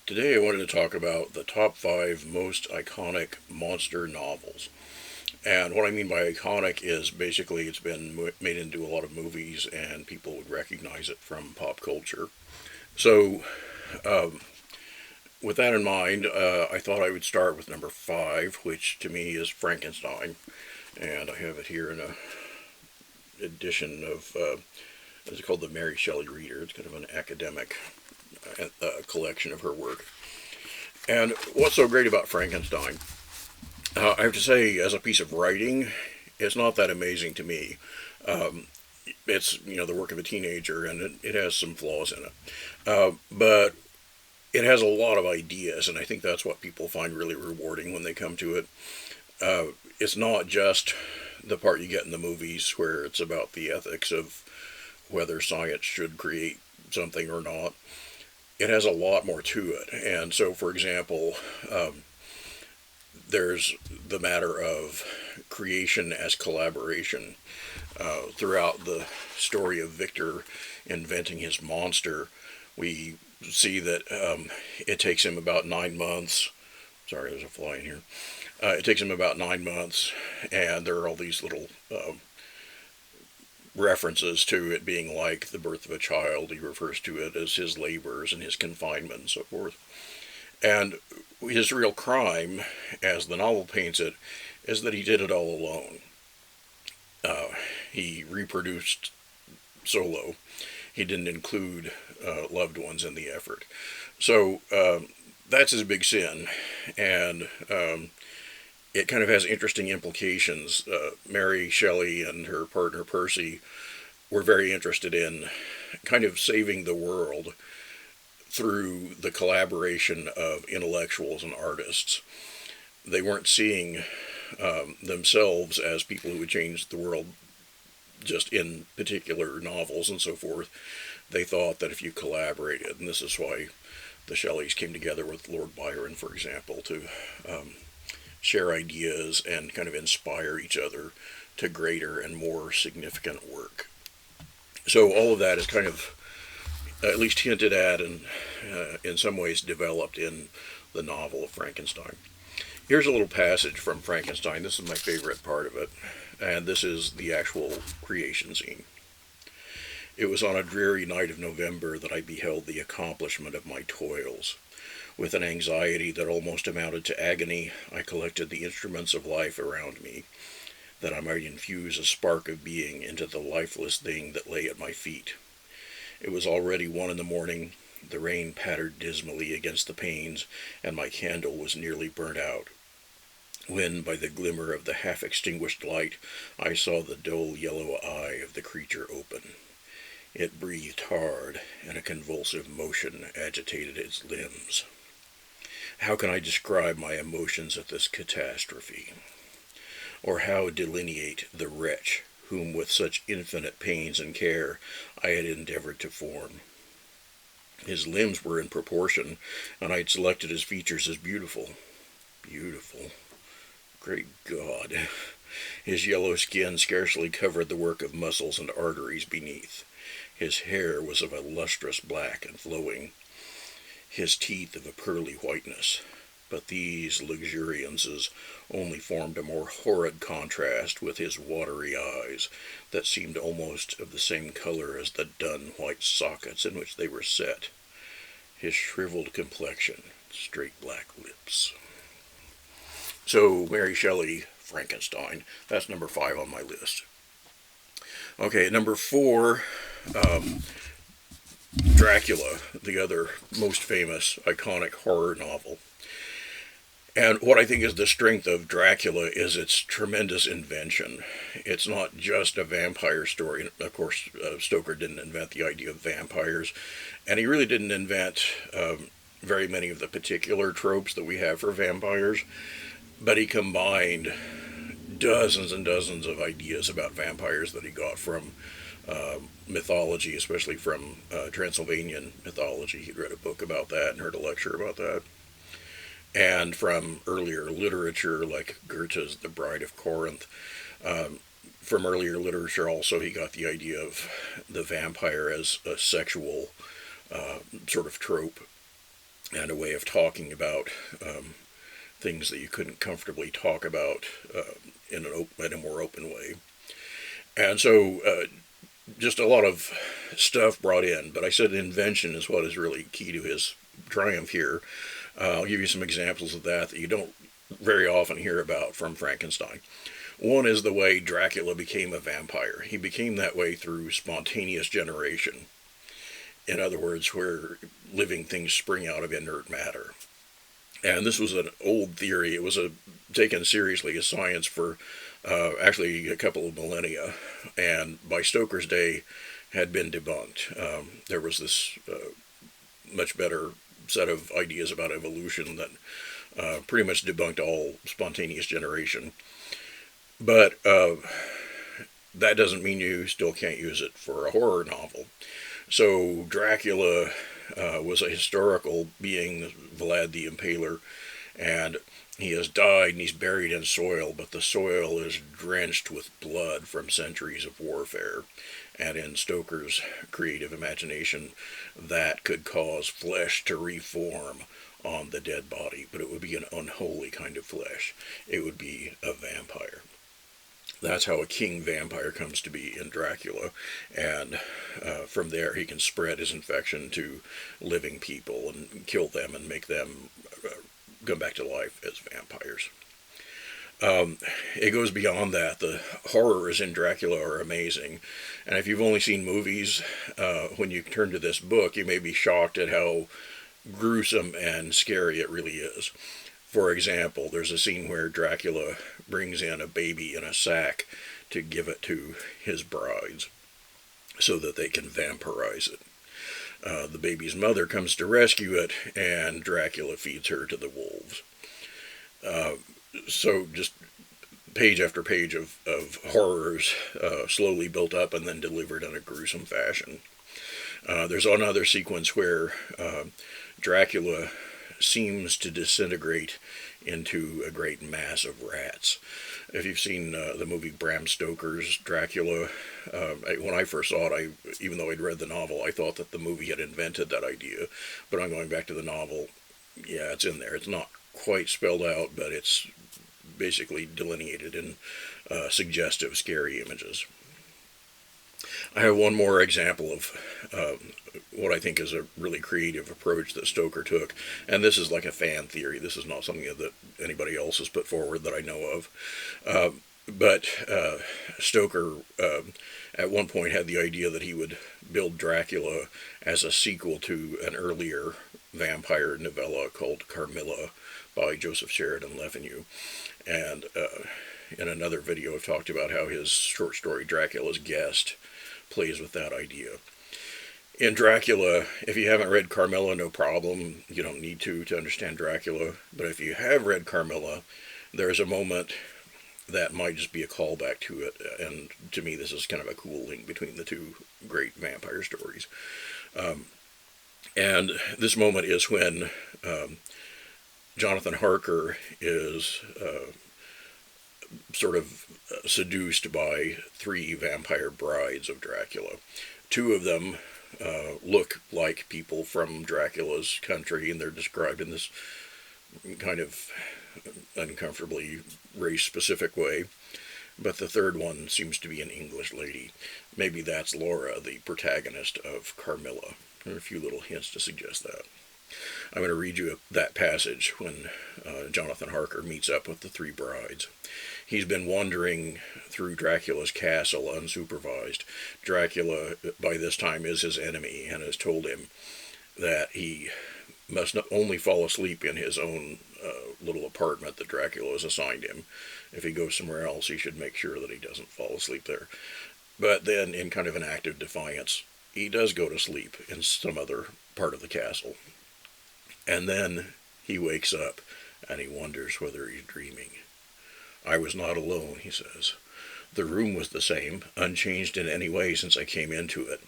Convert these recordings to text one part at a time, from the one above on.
Today I wanted to talk about the top 5 most iconic monster novels. And what I mean by iconic is basically it's been made into a lot of movies and people would recognize it from pop culture. So, um, with that in mind, I thought I would start with number 5, which to me is Frankenstein. And I have it here in a edition of, it's called the Mary Shelley Reader. It's kind of an academic collection of her work. And what's so great about Frankenstein? I have to say, as a piece of writing, it's not that amazing to me. Um, it's the work of a teenager, and it has some flaws in it, but it has a lot of ideas, and I think that's what people find really rewarding when they come to it. It's not just the part you get in the movies where it's about the ethics of whether science should create something or not. It has a lot more to it, and so, for example, um, there's the matter of creation as collaboration. Throughout the story of Victor inventing his monster, we see that it takes him about 9 months. Sorry, there's a fly in here. It takes him about 9 months, and there are all these little references to it being like the birth of a child. He refers to it as his labors and his confinement and so forth. And his real crime, as the novel paints it, is that he did it all alone. Uh, he reproduced solo. He didn't include loved ones in the effort. So that's his big sin. And it kind of has interesting implications. Mary Shelley and her partner Percy were very interested in kind of saving the world through the collaboration of intellectuals and artists. They weren't seeing themselves as people who would change the world just in particular novels and so forth. They thought that if you collaborated, and this is why the Shelleys came together with Lord Byron, for example, to um, share ideas and kind of inspire each other to greater and more significant work. So all of that is kind of at least hinted at and in some ways developed in the novel of Frankenstein. Here's a little passage from Frankenstein. This is my favorite part of it, and this is the actual creation scene. It was on a dreary night of November that I beheld the accomplishment of my toils. With an anxiety that almost amounted to agony, I collected the instruments of life around me, that I might infuse a spark of being into the lifeless thing that lay at my feet. It was already 1 in the morning. The rain pattered dismally against the panes, and my candle was nearly burnt out, when, by the glimmer of the half-extinguished light, I saw the dull yellow eye of the creature open. It breathed hard, and a convulsive motion agitated its limbs. How can I describe my emotions at this catastrophe? Or how delineate the wretch whom with such infinite pains and care I had endeavored to form? His limbs were in proportion, and I had selected his features as beautiful. Beautiful. Great God! His yellow skin scarcely covered the work of muscles and arteries beneath. His hair was of a lustrous black and flowing, his teeth of a pearly whiteness. But these luxuriances only formed a more horrid contrast with his watery eyes, that seemed almost of the same color as the dun white sockets in which they were set, his shriveled complexion, straight black lips. So, Mary Shelley, Frankenstein. That's number 5 on my list. Okay, number 4, um, Dracula, the other most famous, iconic horror novel. And what I think is the strength of Dracula is its tremendous invention. It's not just a vampire story. Of course, Stoker didn't invent the idea of vampires, and he really didn't invent very many of the particular tropes that we have for vampires, but he combined dozens and dozens of ideas about vampires that he got from mythology, especially from Transylvanian mythology. He'd read a book about that and heard a lecture about that. And from earlier literature like Goethe's The Bride of Corinth. Um, from earlier literature also he got the idea of the vampire as a sexual sort of trope. and a way of talking about things that you couldn't comfortably talk about in a more open way. And so just a lot of stuff brought in, but I said invention is what is really key to his triumph here. I'll give you some examples of that you don't very often hear about from Frankenstein. One is the way Dracula became a vampire. He became that way through spontaneous generation. In other words, where living things spring out of inert matter. And this was an old theory. It was taken seriously as science for actually a couple of millennia, and by Stoker's day had been debunked. There was this much better set of ideas about evolution that pretty much debunked all spontaneous generation. But that doesn't mean you still can't use it for a horror novel. So Dracula was a historical being, Vlad the Impaler, and he has died and he's buried in soil, but the soil is drenched with blood from centuries of warfare. And in Stoker's creative imagination, that could cause flesh to reform on the dead body, but it would be an unholy kind of flesh. It would be a vampire. That's how a king vampire comes to be in Dracula, and from there he can spread his infection to living people and kill them and make them come back to life as vampires. It goes beyond that. The horrors in Dracula are amazing, and if you've only seen movies, when you turn to this book, you may be shocked at how gruesome and scary it really is. For example, there's a scene where Dracula brings in a baby in a sack to give it to his brides so that they can vampirize it. The baby's mother comes to rescue it, and Dracula feeds her to the wolves. So just page after page of horrors slowly built up and then delivered in a gruesome fashion. There's another sequence where Dracula seems to disintegrate into a great mass of rats. If you've seen the movie Bram Stoker's Dracula, when I first saw it, even though I'd read the novel, I thought that the movie had invented that idea. But I'm going back to the novel, yeah, it's in there. It's not quite spelled out, but it's basically delineated in suggestive, scary images. I have one more example of what I think is a really creative approach that Stoker took, and this is like a fan theory. This is not something that anybody else has put forward that I know of. But Stoker at one point had the idea that he would build Dracula as a sequel to an earlier vampire novella called Carmilla by Joseph Sheridan Le Fanu. And in another video I've talked about how his short story Dracula's Guest plays with that idea. In Dracula, if you haven't read Carmilla, no problem. You don't need to understand Dracula. But if you have read Carmilla, there's a moment that might just be a callback to it. And to me, this is kind of a cool link between the two great vampire stories. And this moment is when Jonathan Harker is sort of seduced by three vampire brides of Dracula. Two of them look like people from Dracula's country, and they're described in this kind of uncomfortably race-specific way. But the third one seems to be an English lady. Maybe that's Laura, the protagonist of Carmilla. There are a few little hints to suggest that. I'm going to read you that passage when Jonathan Harker meets up with the three brides. He's been wandering through Dracula's castle unsupervised. Dracula, by this time, is his enemy and has told him that he must not only fall asleep in his own little apartment that Dracula has assigned him. If he goes somewhere else, he should make sure that he doesn't fall asleep there. But then, in kind of an act of defiance, he does go to sleep in some other part of the castle. And then he wakes up and he wonders whether he's dreaming. I was not alone, he says. The room was the same, unchanged in any way since I came into it.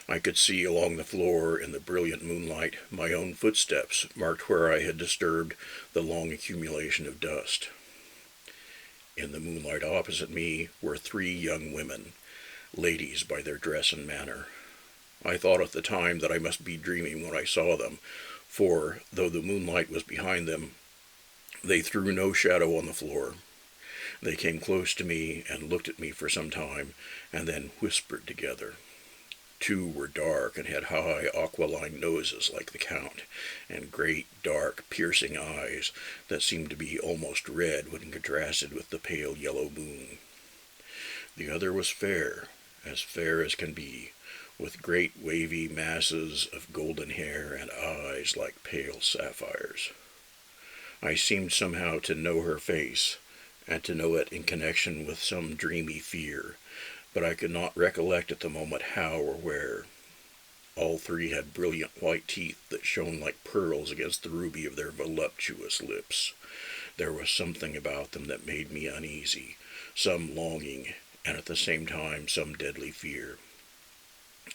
I could see along the floor in the brilliant moonlight my own footsteps marked where I had disturbed the long accumulation of dust. In the moonlight opposite me were three young women, ladies by their dress and manner. I thought at the time that I must be dreaming when I saw them, for, though the moonlight was behind them, they threw no shadow on the floor. They came close to me and looked at me for some time, and then whispered together. Two were dark and had high aquiline noses like the Count, and great, dark, piercing eyes that seemed to be almost red when contrasted with the pale yellow moon. The other was fair as can be, with great wavy masses of golden hair and eyes like pale sapphires. I seemed somehow to know her face, and to know it in connection with some dreamy fear, but I could not recollect at the moment how or where. All three had brilliant white teeth that shone like pearls against the ruby of their voluptuous lips. There was something about them that made me uneasy, some longing, and at the same time some deadly fear.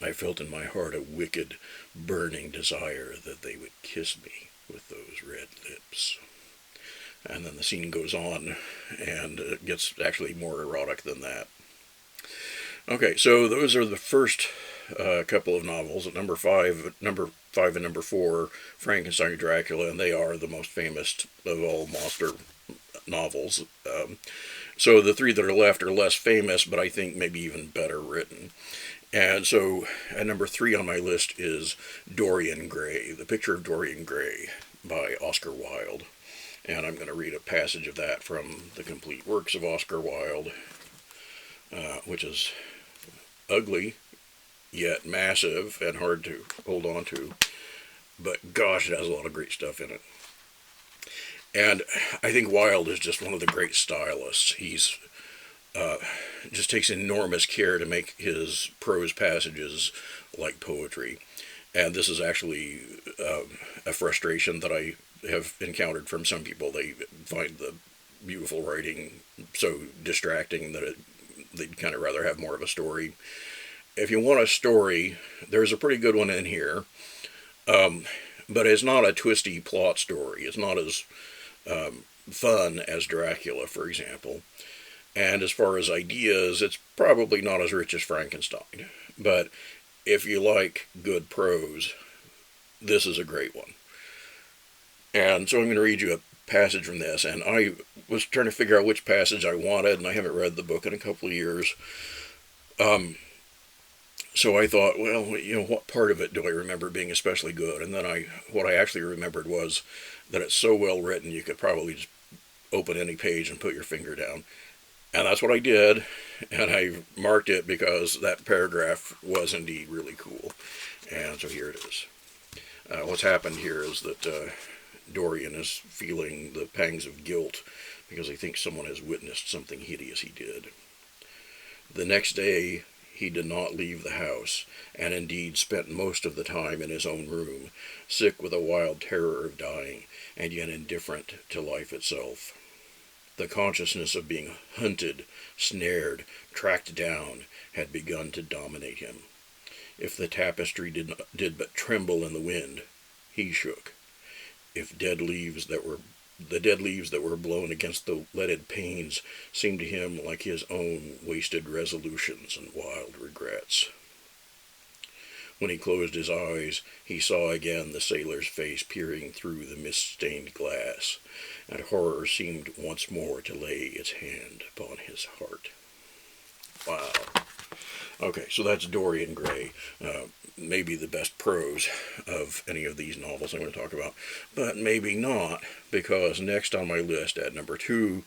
I felt in my heart a wicked, burning desire that they would kiss me with those red lips. And then the scene goes on, and it gets actually more erotic than that. Okay, so those are the first couple of novels. At number five and number four, Frankenstein and Dracula, and they are the most famous of all monster novels. So the three that are left are less famous, but I think maybe even better written. And so at number 3 on my list is Dorian Gray, The Picture of Dorian Gray by Oscar Wilde. And I'm going to read a passage of that from the complete works of Oscar Wilde, which is ugly, yet massive and hard to hold on to. But gosh, it has a lot of great stuff in it. And I think Wilde is just one of the great stylists. He's just takes enormous care to make his prose passages like poetry. And this is actually a frustration that I have encountered from some people. They find the beautiful writing so distracting that they'd kind of rather have more of a story. If you want a story, there's a pretty good one in here, but it's not a twisty plot story. It's not as fun as Dracula, for example. And as far as ideas, it's probably not as rich as Frankenstein. But if you like good prose, this is a great one. And so I'm going to read you a passage from this. And I was trying to figure out which passage I wanted, and I haven't read the book in a couple of years. So I thought, well, what part of it do I remember being especially good? And then what I actually remembered was that it's so well written you could probably just open any page and put your finger down. And that's what I did, and I marked it because that paragraph was indeed really cool. And so here it is. What's happened here is that Dorian is feeling the pangs of guilt because he thinks someone has witnessed something hideous he did. The next day, he did not leave the house, and indeed spent most of the time in his own room, sick with a wild terror of dying, and yet indifferent to life itself. The consciousness of being hunted, snared, tracked down had begun to dominate him. If the tapestry did but tremble in the wind, he shook. If the dead leaves that were blown against the leaded panes seemed to him like his own wasted resolutions and wild regrets. When he closed his eyes, he saw again the sailor's face peering through the mist-stained glass, and horror seemed once more to lay its hand upon his heart. Wow. Okay, so that's Dorian Gray. Maybe the best prose of any of these novels I'm going to talk about, but maybe not, because next on my list at number 2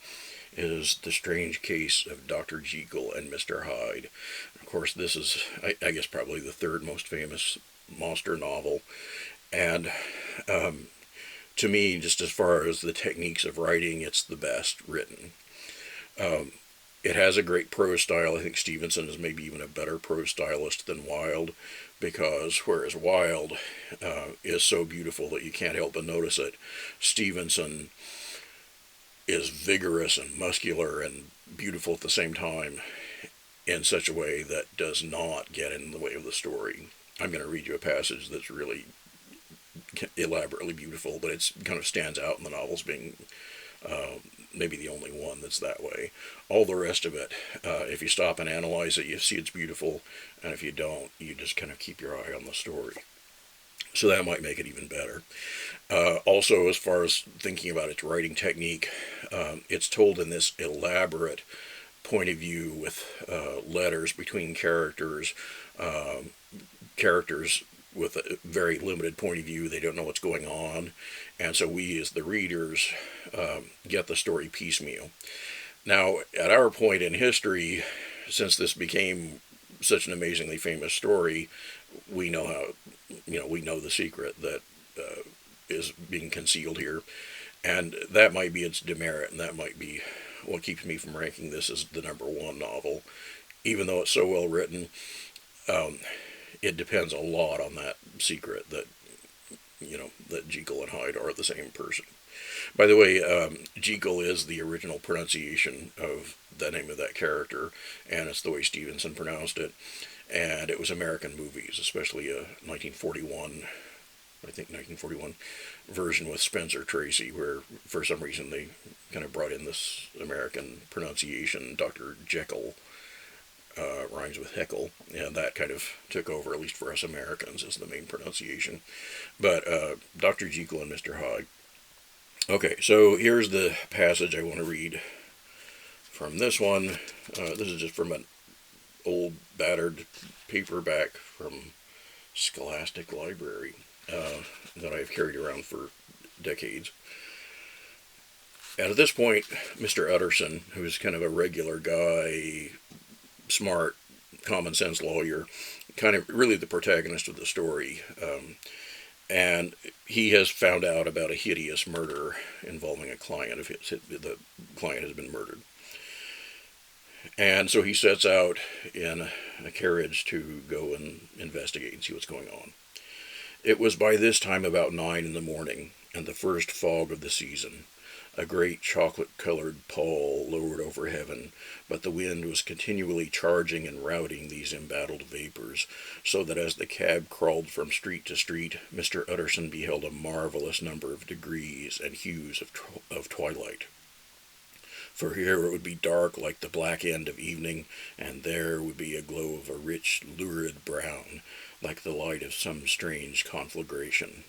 is The Strange Case of Dr. Jekyll and Mr. Hyde. Of course, this is, I guess, probably the third most famous monster novel, and to me, just as far as the techniques of writing, it's the best written. It has a great prose style. I think Stevenson is maybe even a better prose stylist than Wilde, because whereas Wilde is so beautiful that you can't help but notice it, Stevenson is vigorous and muscular and beautiful at the same time in such a way that does not get in the way of the story. I'm going to read you a passage that's really elaborately beautiful, but it kind of stands out in the novels being maybe the only one that's that way. All the rest of it, if you stop and analyze it, you see it's beautiful, and if you don't, you just kind of keep your eye on the story. So that might make it even better. Also, as far as thinking about its writing technique, it's told in this elaborate point of view with letters between characters, characters with a very limited point of view. They don't know what's going on. And so we, as the readers, get the story piecemeal. Now, at our point in history, since this became such an amazingly famous story, we know how, we know the secret that is being concealed here. And that might be its demerit, and that might be what keeps me from ranking this as the number one novel. Even though it's so well written, it depends a lot on that secret that, that Jekyll and Hyde are the same person. By the way, Jekyll is the original pronunciation of the name of that character, and it's the way Stevenson pronounced it. And it was American movies, especially a 1941 version with Spencer Tracy, where for some reason they kind of brought in this American pronunciation. Dr. Jekyll rhymes with heckle, and that kind of took over, at least for us Americans, as the main pronunciation. But Dr. Jekyll and Mr. Hyde. Okay, so here's the passage I want to read from this one. This is just from an old battered paperback from Scholastic Library that I've carried around for decades. And at this point, Mr. Utterson, who's kind of a regular guy, smart, common sense lawyer, kind of really the protagonist of the story, and he has found out about a hideous murder involving a client of his. The client has been murdered. And so he sets out in a carriage to go and investigate and see what's going on. It was by this time about 9 in the morning, and the first fog of the season. A great chocolate-colored pall lowered over heaven, but the wind was continually charging and routing these embattled vapors, so that as the cab crawled from street to street, Mr. Utterson beheld a marvelous number of degrees and hues of twilight. For here it would be dark like the black end of evening, and there would be a glow of a rich, lurid brown, like the light of some strange conflagration.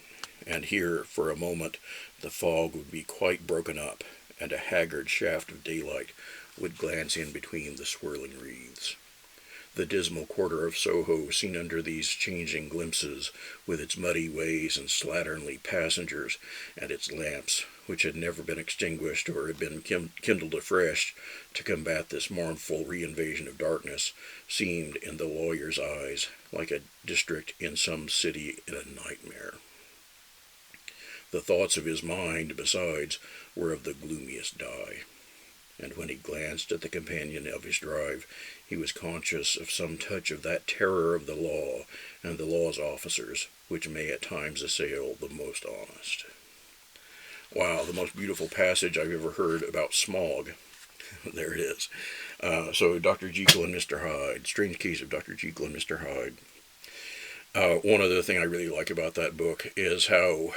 And here, for a moment, the fog would be quite broken up, and a haggard shaft of daylight would glance in between the swirling wreaths. The dismal quarter of Soho, seen under these changing glimpses, with its muddy ways and slatternly passengers, and its lamps, which had never been extinguished or had been kindled afresh to combat this mournful reinvasion of darkness, seemed, in the lawyer's eyes, like a district in some city in a nightmare. The thoughts of his mind, besides, were of the gloomiest dye. And when he glanced at the companion of his drive, he was conscious of some touch of that terror of the law and the law's officers, which may at times assail the most honest. Wow, the most beautiful passage I've ever heard about smog. There it is. So Dr. Jekyll and Mr. Hyde. Strange Case of Dr. Jekyll and Mr. Hyde. One other thing I really like about that book is how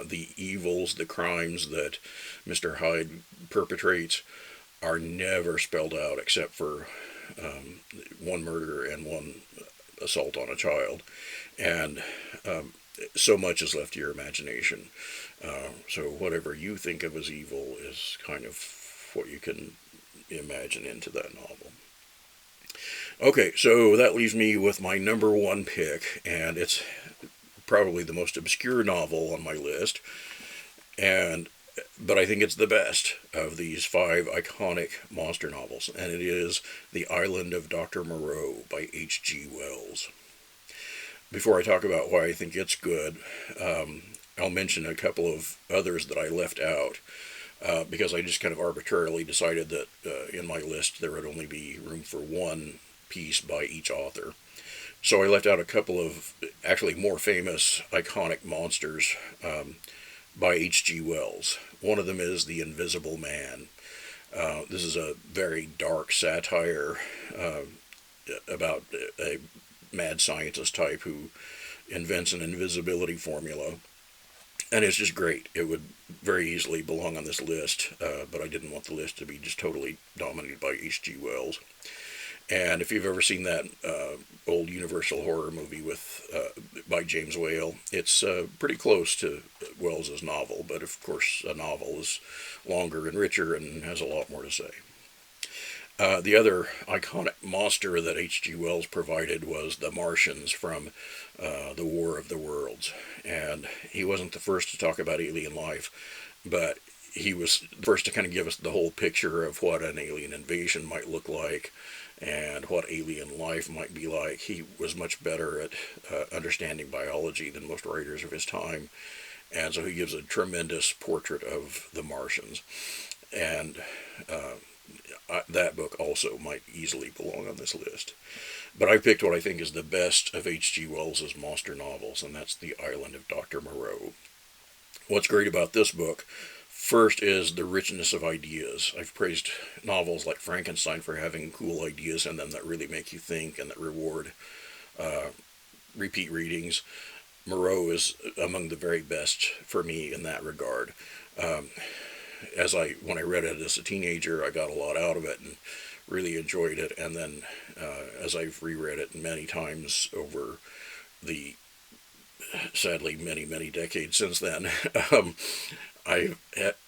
the evils, the crimes that Mr. Hyde perpetrates are never spelled out except for one murder and one assault on a child. And so much is left to your imagination. So whatever you think of as evil is kind of what you can imagine into that novel. Okay, so that leaves me with my number one pick, and it's probably the most obscure novel on my list, but I think it's the best of these 5 iconic monster novels, and it is The Island of Dr. Moreau by H.G. Wells. Before I talk about why I think it's good, I'll mention a couple of others that I left out, because I just kind of arbitrarily decided that in my list there would only be room for one piece by each author. So I left out a couple of actually more famous, iconic monsters by H.G. Wells. One of them is The Invisible Man. This is a very dark satire about a mad scientist type who invents an invisibility formula. And it's just great. It would very easily belong on this list, but I didn't want the list to be just totally dominated by H.G. Wells. And if you've ever seen that old Universal horror movie with by James Whale, it's pretty close to Wells's novel, but of course a novel is longer and richer and has a lot more to say. The other iconic monster that H.G. Wells provided was the Martians from the War of the Worlds. And he wasn't the first to talk about alien life, but he was the first to kind of give us the whole picture of what an alien invasion might look like and what alien life might be like. He was much better at understanding biology than most writers of his time, and so he gives a tremendous portrait of the Martians. And that book also might easily belong on this list. But I picked what I think is the best of H.G. Wells's monster novels, and that's The Island of Dr. Moreau. What's great about this book, first, is the richness of ideas. I've praised novels like Frankenstein for having cool ideas in them that really make you think and that reward repeat readings. Moreau is among the very best for me in that regard. When I read it as a teenager, I got a lot out of it and really enjoyed it. And then as I've reread it many times over the, sadly, many, many decades since then, I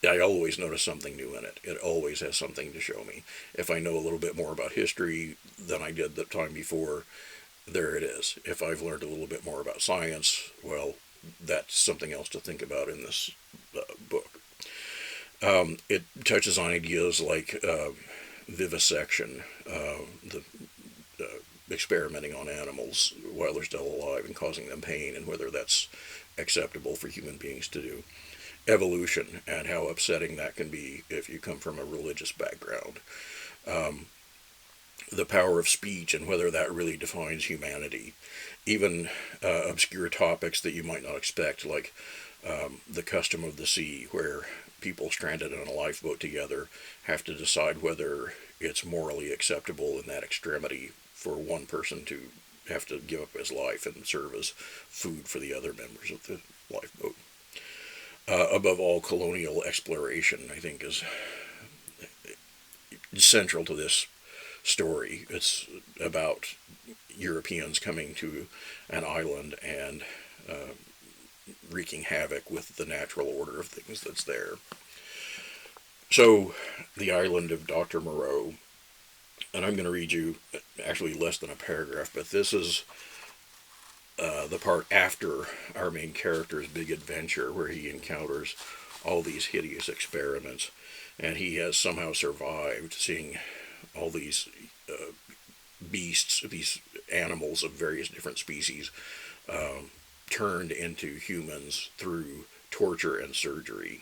always notice something new in it. It always has something to show me. If I know a little bit more about history than I did the time before, there it is. If I've learned a little bit more about science, well, that's something else to think about in this book. It touches on ideas like vivisection, the experimenting on animals while they're still alive and causing them pain, and whether that's acceptable for human beings to do. Evolution, and how upsetting that can be if you come from a religious background. The power of speech and whether that really defines humanity. Even obscure topics that you might not expect, like the custom of the sea, where people stranded on a lifeboat together have to decide whether it's morally acceptable in that extremity for one person to have to give up his life and serve as food for the other members of the lifeboat. Above all, colonial exploration, I think, is central to this story. It's about Europeans coming to an island and wreaking havoc with the natural order of things that's there. So, The Island of Dr. Moreau, and I'm going to read you actually less than a paragraph, but this is the part after our main character's big adventure, where he encounters all these hideous experiments, and he has somehow survived seeing all these beasts, these animals of various different species, turned into humans through torture and surgery.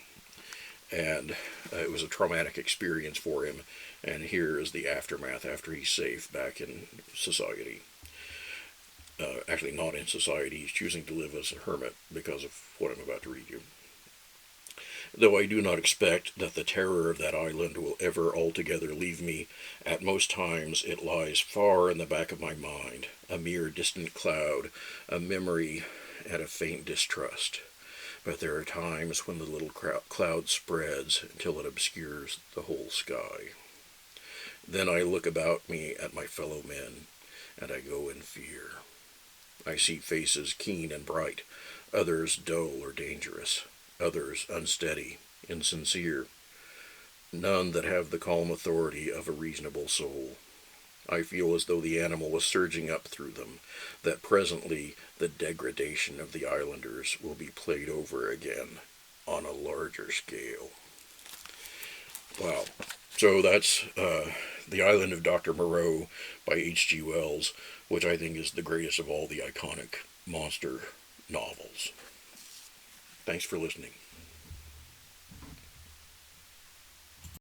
And it was a traumatic experience for him, and here is the aftermath after he's safe back in society. Actually not in society, he's choosing to live as a hermit because of what I'm about to read you. Though I do not expect that the terror of that island will ever altogether leave me, at most times it lies far in the back of my mind, a mere distant cloud, a memory and a faint distrust. But there are times when the little cloud spreads until it obscures the whole sky. Then I look about me at my fellow men, and I go in fear. I see faces keen and bright, others dull or dangerous, others unsteady, insincere, none that have the calm authority of a reasonable soul. I feel as though the animal was surging up through them, that presently the degradation of the islanders will be played over again on a larger scale. Wow. So that's The Island of Dr. Moreau by H.G. Wells, which I think is the greatest of all the iconic monster novels. Thanks for listening.